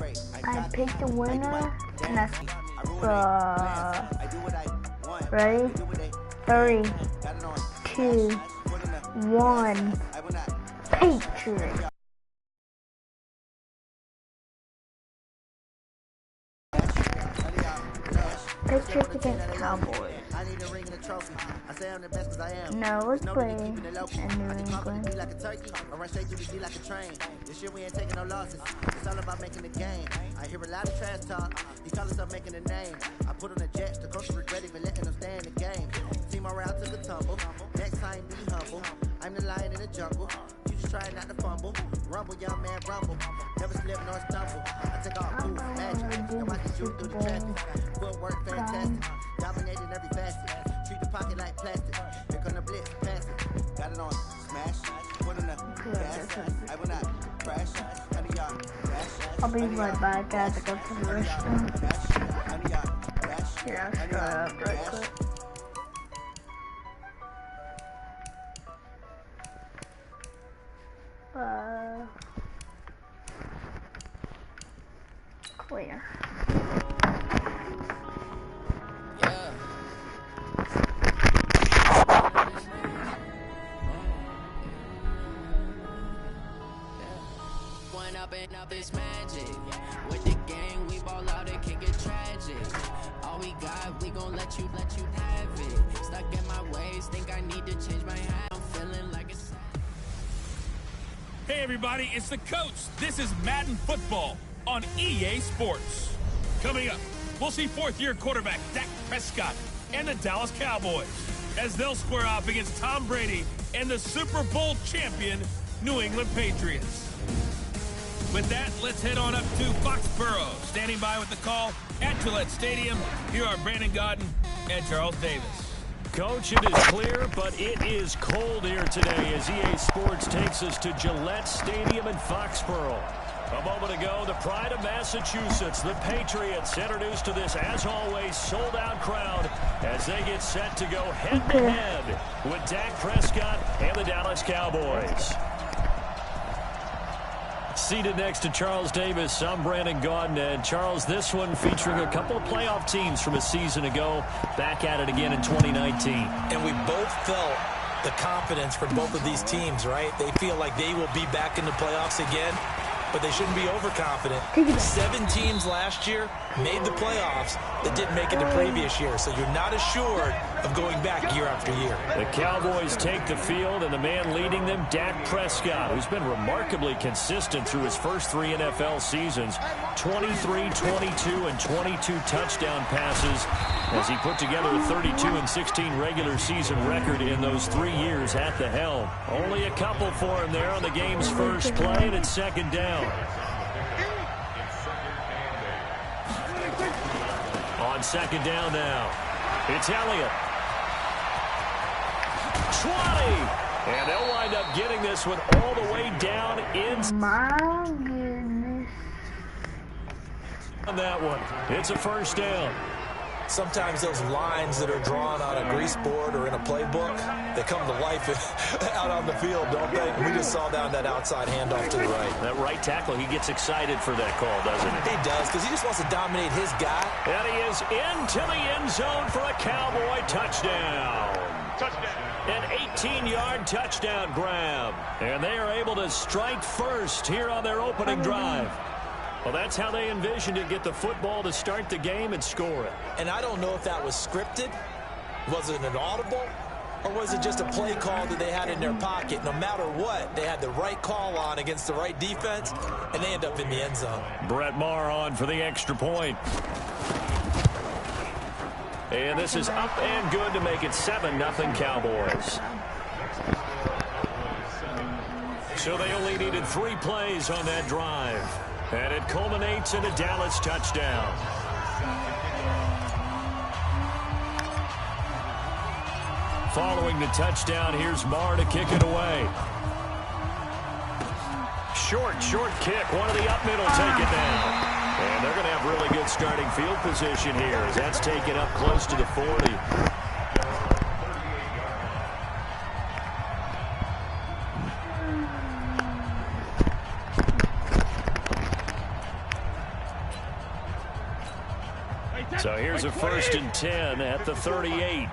I picked the winner, and that's ready? 3, 2, 1, Patriots. Patriots against Cowboys. No, let's play in New England. This year we ain't taking no losses. It's all about making the game. I hear a lot of trash talk. He call himself making a name. I put on the Jets. The coach regret even letting them stay in the game. Team morale took a tumble. Next time be humble. I'm the lion in the jungle. You just try not to fumble. Rumble, young man, rumble. Never slip nor stumble. I take all moves, magic. And watch you shoot through the traffic. Footwork fantastic. Dominating every facet. Treat the pocket like plastic. Here come the blitz, pass it. Got it on. Smash. Put in the gas. I will not crash. I'll be right back, guys. I go to the restroom. Here, I'll shut up right quick. Clear. Up this magic with the gang, we ball out, it can get tragic. All we got, we gon' let you have it. Stuck in my ways, think I need to change my hat. I'm feeling like it's. Hey everybody, it's the coach. This is Madden Football on EA Sports. Coming up, we'll see fourth-year quarterback Dak Prescott and the Dallas Cowboys as they'll square off against Tom Brady and the Super Bowl champion New England Patriots. With that, let's head on up to Foxborough. Standing by with the call at Gillette Stadium, here are Brandon Gaudin and Charles Davis. Coach, it is clear, but it is cold here today as EA Sports takes us to Gillette Stadium in Foxborough. A moment ago, the pride of Massachusetts, the Patriots, introduced to this, as always, sold-out crowd as they get set to go head-to-head with Dak Prescott and the Dallas Cowboys. Seated next to Charles Davis, I'm Brandon Gaudin. And Charles, this one featuring a couple of playoff teams from a season ago, back at it again in 2019. And we both felt the confidence from both of these teams, right? They feel like they will be back in the playoffs again, but they shouldn't be overconfident. 7 teams last year made the playoffs that didn't make it the previous year, so you're not assured of going back year after year. The Cowboys take the field, and the man leading them, Dak Prescott, who's been remarkably consistent through his first 3 NFL seasons, 23, 22, and 22 touchdown passes as he put together a 32-16 regular season record in those 3 years at the helm. Only a couple for him there on the game's first play, and it's second down. On second down now, it's Elliott. 20, and they'll wind up getting this one all the way down in. My goodness. On that one, it's a first down. Sometimes those lines that are drawn on a grease board or in a playbook, they come to life out on the field, don't they? We just saw down that outside handoff to the right. That right tackle, he gets excited for that call, doesn't he? He does, because he just wants to dominate his guy. And he is into the end zone for a Cowboy touchdown. An 18-yard touchdown grab. And they are able to strike first here on their opening drive. Well, that's how they envisioned it, get the football to start the game and score it. And I don't know if that was scripted. Was it an audible? Or was it just a play call that they had in their pocket? No matter what, they had the right call on against the right defense, and they end up in the end zone. Brett Maher on for the extra point. And this is up and good to make it 7-0 Cowboys. So they only needed 3 plays on that drive. And it culminates in a Dallas touchdown. Following the touchdown, here's Maher to kick it away. Short kick. One of the up middle take it down. And they're going to have really good starting field position here as that's taken up close to the 40. So here's a 1st and 10 at the 38.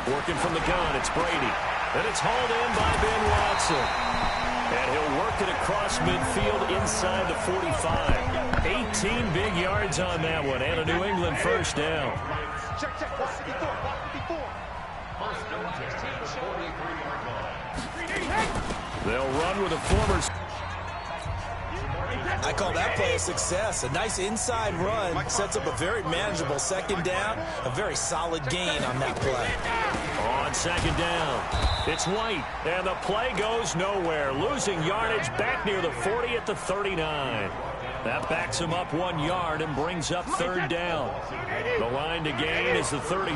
Working from the gun, it's Brady. And it's hauled in by Ben Watson. And he'll work it across midfield inside the 45. 18 big yards on that one, and a New England 1st down. They'll run with a former... I call that play a success. A nice inside run sets up a very manageable 2nd down. A very solid gain on that play. On 2nd down, it's White, and the play goes nowhere. Losing yardage back near the 40 at the 39. That backs him up 1 yard and brings up 3rd down. The line to gain is the 33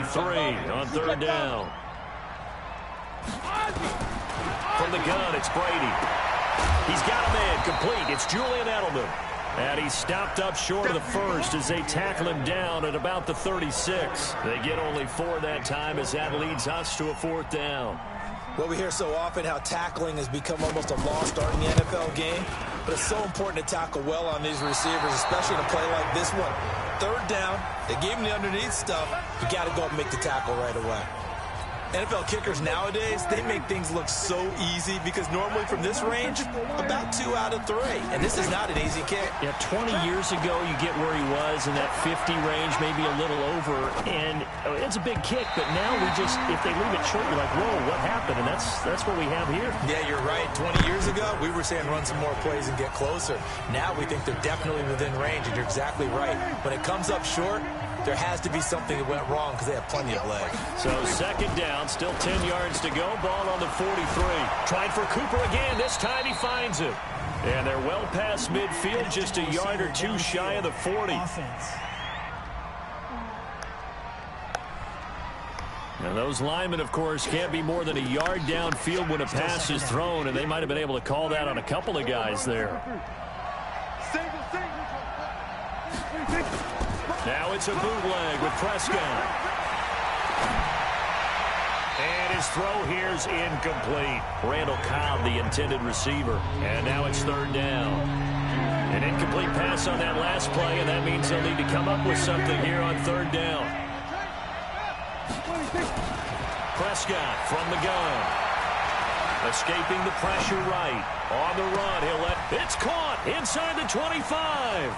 on 3rd down. From the gun, it's Brady. He's got a man complete. It's Julian Edelman. And he's stopped up short of the 1st as they tackle him down at about the 36. They get only 4 that time as that leads us to a 4th down. Well, we hear so often how tackling has become almost a lost art in the NFL game. But it's so important to tackle well on these receivers, especially in a play like this one. 3rd down, they gave him the underneath stuff. You got to go up and make the tackle right away. NFL kickers nowadays, they make things look so easy because normally from this range, about 2 out of 3. And this is not an easy kick. Yeah, 20 years ago, you get where he was in that 50 range, maybe a little over. And it's a big kick, but now we just, if they leave it short, you're like, whoa, what happened? And that's what we have here. Yeah, you're right. 20 years ago, we were saying run some more plays and get closer. Now we think they're definitely within range, and you're exactly right. When it comes up short, there has to be something that went wrong because they have plenty of leg. So 2nd down, still 10 yards to go. Ball on the 43. Trying for Cooper again. This time he finds it. And they're well past midfield, just a yard or 2 shy of the 40. And those linemen, of course, can't be more than a yard downfield when a pass is thrown, and they might have been able to call that on a couple of guys there. Now it's a bootleg with Prescott. And his throw here's incomplete. Randall Cobb, the intended receiver. And now it's 3rd down. An incomplete pass on that last play, and that means they'll need to come up with something here on 3rd down. Prescott from the gun. Escaping the pressure right. On the run, he'll let... It's caught inside the 25.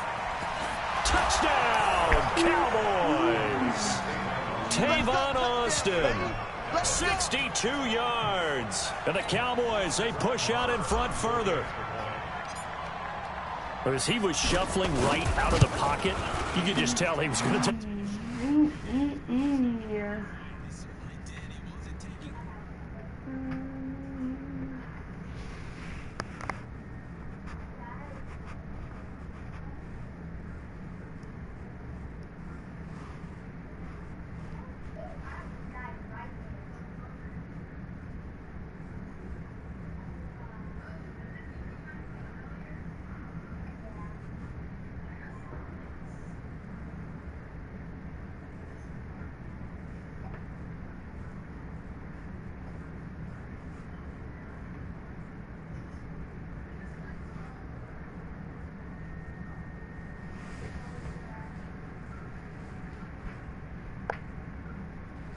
Touchdown, Cowboys! Tavon Austin, 62 yards. And the Cowboys, they push out in front further. As he was shuffling right out of the pocket, you could just tell he was going to... Yeah.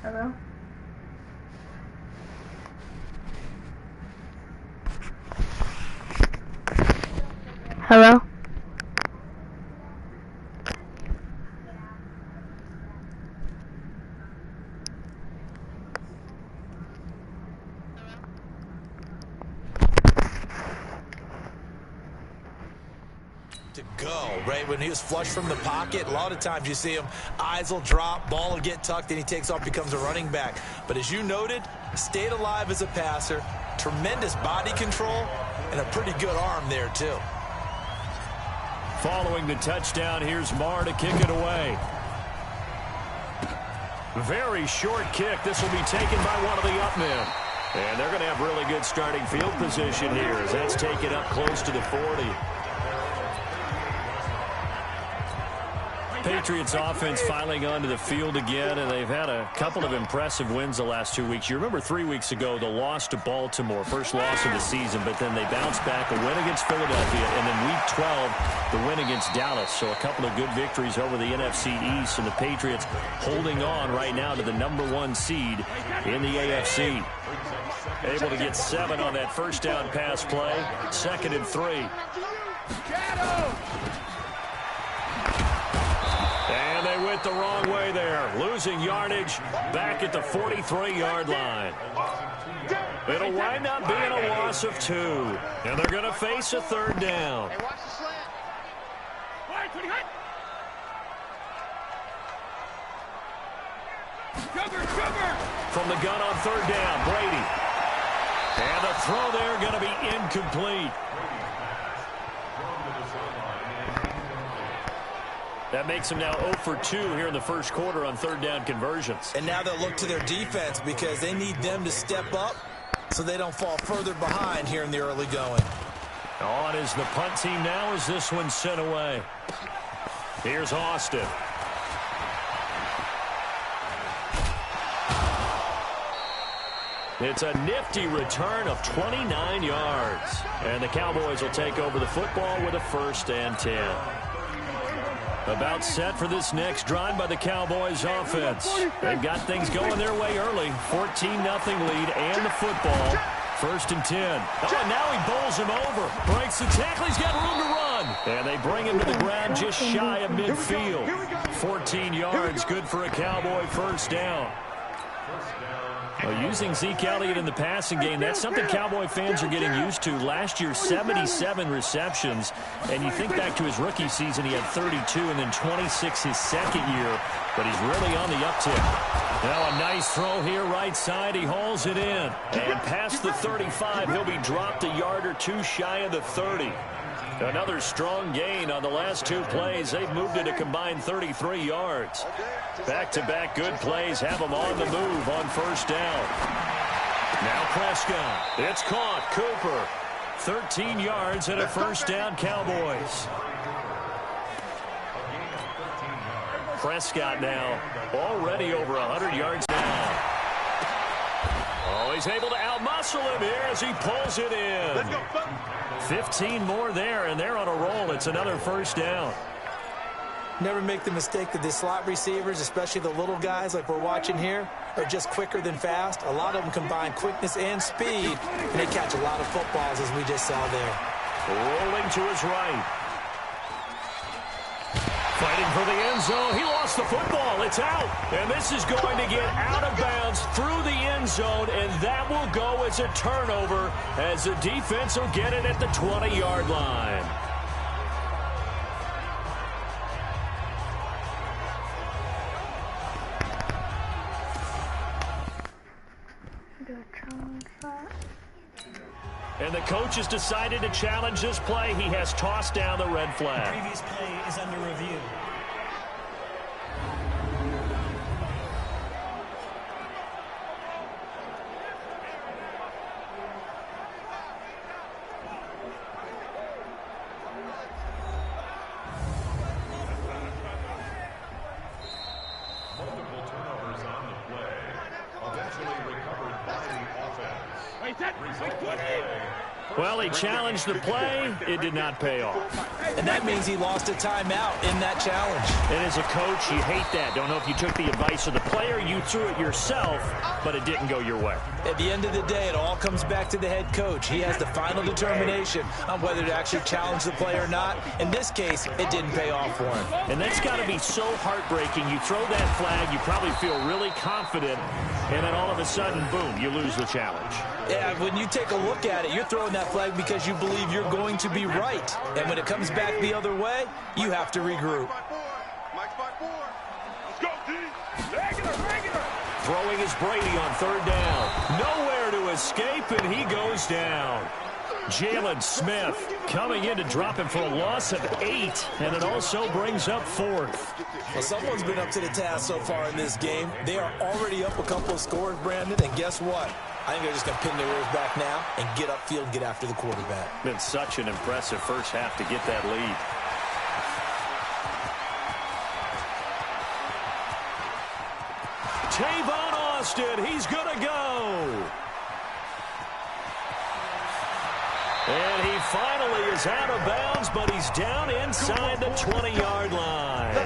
Hello? Hello? To go, right? When he was flush from the pocket, a lot of times you see him, eyes will drop, ball will get tucked, and he takes off, becomes a running back. But as you noted, stayed alive as a passer, tremendous body control, and a pretty good arm there, too. Following the touchdown, here's Marr to kick it away. Very short kick. This will be taken by one of the up men. And they're going to have really good starting field position here as that's taken up close to the 40. Patriots offense filing onto the field again, and they've had a couple of impressive wins the last 2 weeks. You remember 3 weeks ago, the loss to Baltimore, first loss of the season, but then they bounced back, a win against Philadelphia, and then Week 12, the win against Dallas. So a couple of good victories over the NFC East, and the Patriots holding on right now to the #1 seed in the AFC. Able to get 7 on that first down pass play, 2nd and 3. And they went the wrong way there, losing yardage back at the 43-yard line. It'll wind up being a loss of 2, and they're going to face a 3rd down. From the gun on 3rd down, Brady. And the throw there going to be incomplete. That makes them now 0 for 2 here in the first quarter on 3rd down conversions. And now they'll look to their defense because they need them to step up so they don't fall further behind here in the early going. On is the punt team now as this one's sent away. Here's Austin. It's a nifty return of 29 yards. And the Cowboys will take over the football with a 1st and 10. About set for this next drive by the Cowboys offense. They've got things going their way early. 14-0 lead and the football. 1st and 10. Oh, now he bowls him over. Breaks the tackle. He's got room to run. And they bring him to the ground just shy of midfield. 14 yards, good for a Cowboy 1st down. Well, using Zeke Elliott in the passing game, that's something Cowboy fans are getting used to. Last year, 77 receptions. And you think back to his rookie season, he had 32 and then 26 his 2nd year. But he's really on the uptick. Now a nice throw here right side. He hauls it in. And past the 35, he'll be dropped a yard or 2 shy of the 30. Another strong gain on the last 2 plays. They've moved it a combined 33 yards. Back-to-back good plays have them on the move on 1st down. Now Prescott. It's caught. Cooper. 13 yards and a 1st down Cowboys. Prescott now already over 100 yards now. Oh, he's able to outmuscle him here as he pulls it in. 15 more there, and they're on a roll. It's another 1st down. Never make the mistake that the slot receivers, especially the little guys like we're watching here, are just quicker than fast. A lot of them combine quickness and speed, and they catch a lot of footballs, as we just saw there. Rolling to his right. Fighting for the end zone. He lost the football. It's out. And this is going to get out of bounds through the end zone, and that will go as a turnover as the defense will get it at the 20-yard line. And the coach has decided to challenge this play. He has tossed down the red flag. The previous play is under review. Multiple turnovers on the play. Eventually recovered by the offense. Well, he challenged the play. It did not pay off. And that means he lost a timeout in that challenge. And as a coach, you hate that. Don't know if you took the advice of the player, you threw it yourself, but it didn't go your way. At the end of the day, it all comes back to the head coach. He has the final determination on whether to actually challenge the play or not. In this case, it didn't pay off for him. And that's got to be so heartbreaking. You throw that flag, you probably feel really confident, and then all of a sudden, boom, you lose the challenge. Yeah, when you take a look at it, you're throwing that flag because you believe you're going to be right. And when it comes back the other way, you have to regroup. Throwing is Brady on 3rd down. Nowhere to escape, and he goes down. Jalen Smith coming in to drop him for a loss of 8, and it also brings up 4th. Well, someone's been up to the task so far in this game. They are already up a couple of scores, Brandon, and guess what? I think they're just going to pin their ears back now and get upfield and get after the quarterback. Been such an impressive first half to get that lead. it. He's going to go. And he finally is out of bounds, but he's down inside the 20-yard line.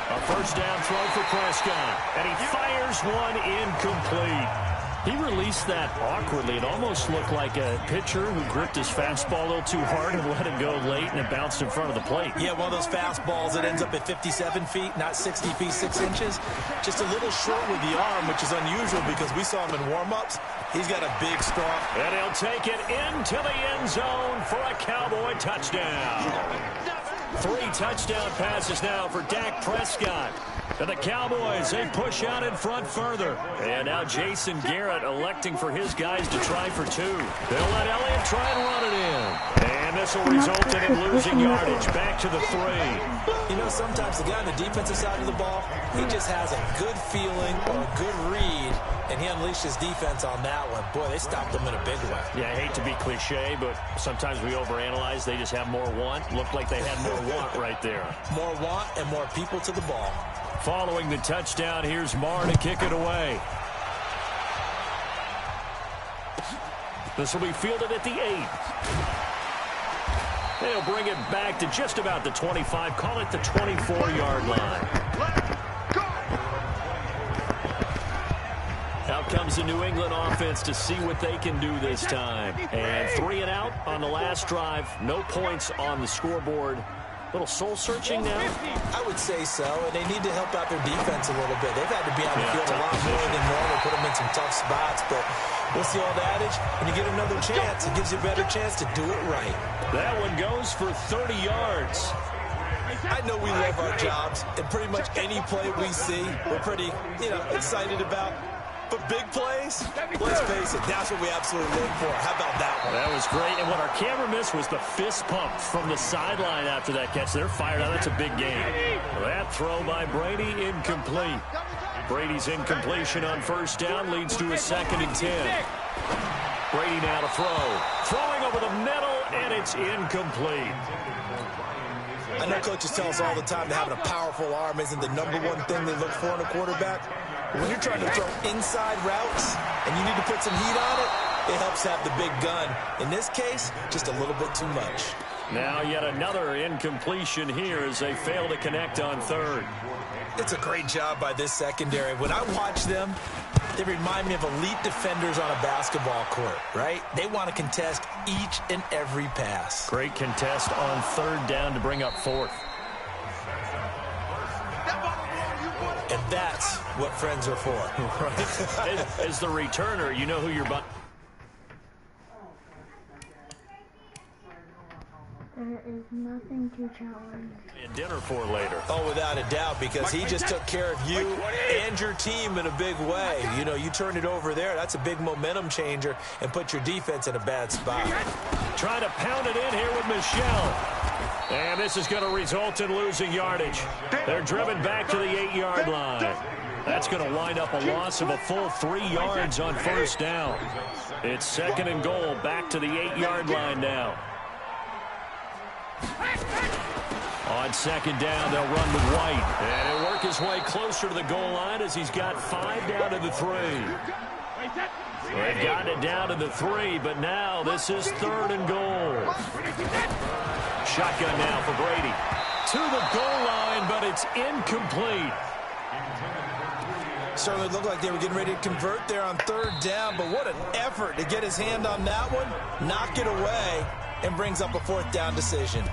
A first down throw for Prescott, and he fires one incomplete. He released that awkwardly. It almost looked like a pitcher who gripped his fastball a little too hard and let it go late, and it bounced in front of the plate. Yeah, one of those fastballs that ends up at 57 feet, not 60 feet, 6 inches. Just a little short with the arm, which is unusual because we saw him in warm-ups. He's got a big strong. And he'll take it into the end zone for a Cowboy touchdown. 3 touchdown passes now for Dak Prescott. And the Cowboys, they push out in front further. And now Jason Garrett electing for his guys to try for 2. They'll let Elliott try and run it in. And this will result in him losing yardage back to the 3. You know, sometimes the guy on the defensive side of the ball, he just has a good feeling or a good read, and he unleashed his defense on that one. Boy, they stopped him in a big way. Yeah, I hate to be cliche, but sometimes we overanalyze. They just have more want. Looked like they had more want right there. More want and more people to the ball. Following the touchdown, here's Marr to kick it away. This will be fielded at the 8. They'll bring it back to just about the 25. Call it the 24-yard line. Out comes the New England offense to see what they can do this time. And 3 and out on the last drive. No points on the scoreboard. Little soul-searching now? I would say so, and they need to help out their defense a little bit. They've had to be on the field a lot more than normal, put them in some tough spots, but what's the old adage? When you get another chance, it gives you a better chance to do it right. That one goes for 30 yards. I know we love our jobs, and pretty much any play we see, we're pretty, excited about. But big plays, let's face it, that's what we absolutely live for. How about that one? That was great, and what our camera missed was the fist pump from the sideline after that catch. They're fired out. That's a big game. That throw by Brady, incomplete. Brady's incompletion on first down leads to a 2nd and 10. Brady now to throw. Throwing over the middle, and it's incomplete. I know coaches tell us all the time that having a powerful arm isn't the #1 thing they look for in a quarterback. When you're trying to throw inside routes and you need to put some heat on it, it helps have the big gun. In this case, just a little bit too much. Now yet another incompletion here as they fail to connect on 3rd. It's a great job by this secondary. When I watch them, they remind me of elite defenders on a basketball court, right? They want to contest each and every pass. Great contest on 3rd down to bring up 4th. And that's what friends are for. Right. As the returner, you know who you're about. There is nothing to challenge. And dinner for later. Oh, without a doubt, because he just took care of you and your team in a big way. You turned it over there. That's a big momentum changer and put your defense in a bad spot. Trying to pound it in here with Michelle. And this is going to result in losing yardage. They're driven back to the 8-yard line. That's going to wind up a loss of a full 3 yards on first down. It's 2nd and goal, back to the 8-yard line now. On 2nd down, they'll run with White. And he'll work his way closer to the goal line as he's got 5 down to the 3. They've gotten it down to the 3, but now this is 3rd and goal. Shotgun now for Brady. To the goal line, but it's incomplete. Certainly looked like they were getting ready to convert there on 3rd down, but what an effort to get his hand on that one, knock it away, and brings up a 4th down decision.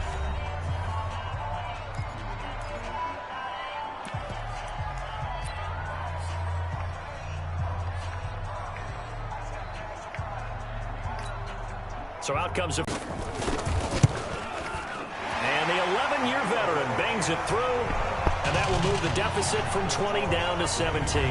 So out comes a... And the 11-year veteran bangs it through, and that will move the deficit from 20 down to 17.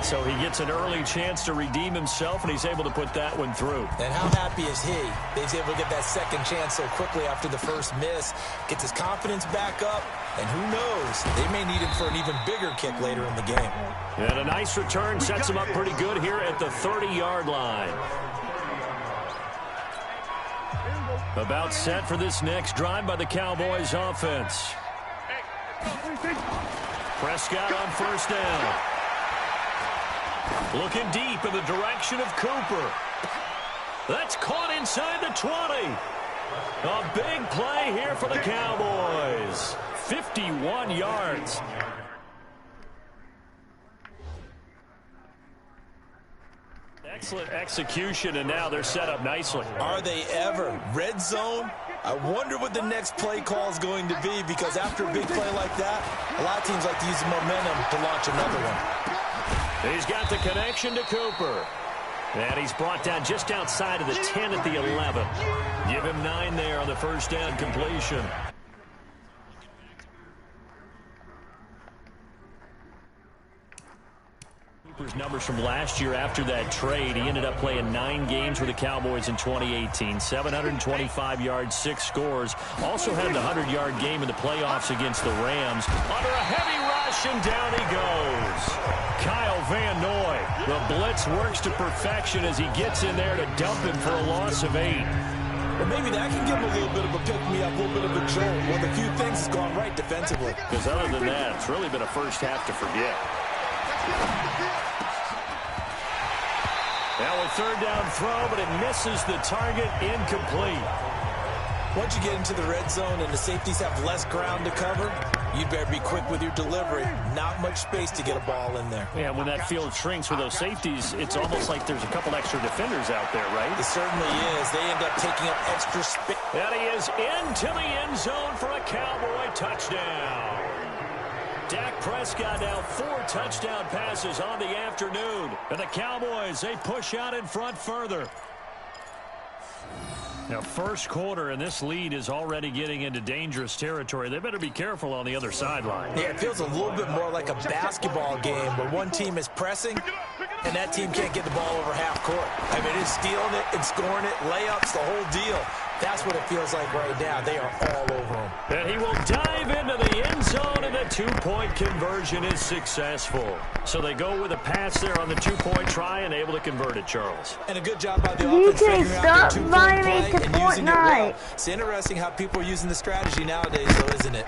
So he gets an early chance to redeem himself, and he's able to put that one through. And how happy is he? He's able to get that second chance so quickly after the first miss. Gets his confidence back up, and who knows? They may need him for an even bigger kick later in the game. And a nice return sets him up pretty good here at the 30-yard line. About set for this next drive by the Cowboys offense. Prescott on first down. Looking deep in the direction of Cooper. That's caught inside the 20. A big play here for the Cowboys. 51 yards. Excellent execution, and now they're set up nicely. Are they ever? Red zone? I wonder what the next play call is going to be, because after a big play like that, a lot of teams like to use the momentum to launch another one. He's got the connection to Cooper. And he's brought down just outside of the 10 at the 11. Give him 9 there on the first down completion. Cooper's numbers from last year after that trade. He ended up playing 9 games with the Cowboys in 2018. 725 yards, 6 scores. Also had the 100-yard game in the playoffs against the Rams. Under a heavy rush, and down he goes. Kyle Van Noy. The blitz works to perfection as he gets in there to dump him for a loss of 8. Well, maybe that can give him a little bit of a pick-me-up, a little bit of a jolt. Well, a few things has gone right defensively. Because other than that, it's really been a first half to forget. Now a third down throw, but it misses the target, incomplete. Once you get into the red zone and the safeties have less ground to cover, you better be quick with your delivery. Not much space to get a ball in there. Yeah, when that field shrinks with those safeties, it's almost like there's a couple extra defenders out there, right? It certainly is. They end up taking up extra space. And he is into the end zone for a Cowboy touchdown. Dak Prescott now 4 touchdown passes on the afternoon. And the Cowboys, they push out in front further. Now, first quarter, and this lead is already getting into dangerous territory. They better be careful on the other sideline. Yeah, it feels a little bit more like a basketball game where one team is pressing and that team can't get the ball over half court. I mean, it's stealing it and scoring it, layups, the whole deal. That's what it feels like right now. They are all over him. And he will dive into the end zone, and the 2-point conversion is successful. So they go with a pass there on the 2-point try and able to convert it, Charles. And a good job by the offense figuring out the 2-point play and using it well. Fortnite. It's interesting how people are using the strategy nowadays, though, isn't it?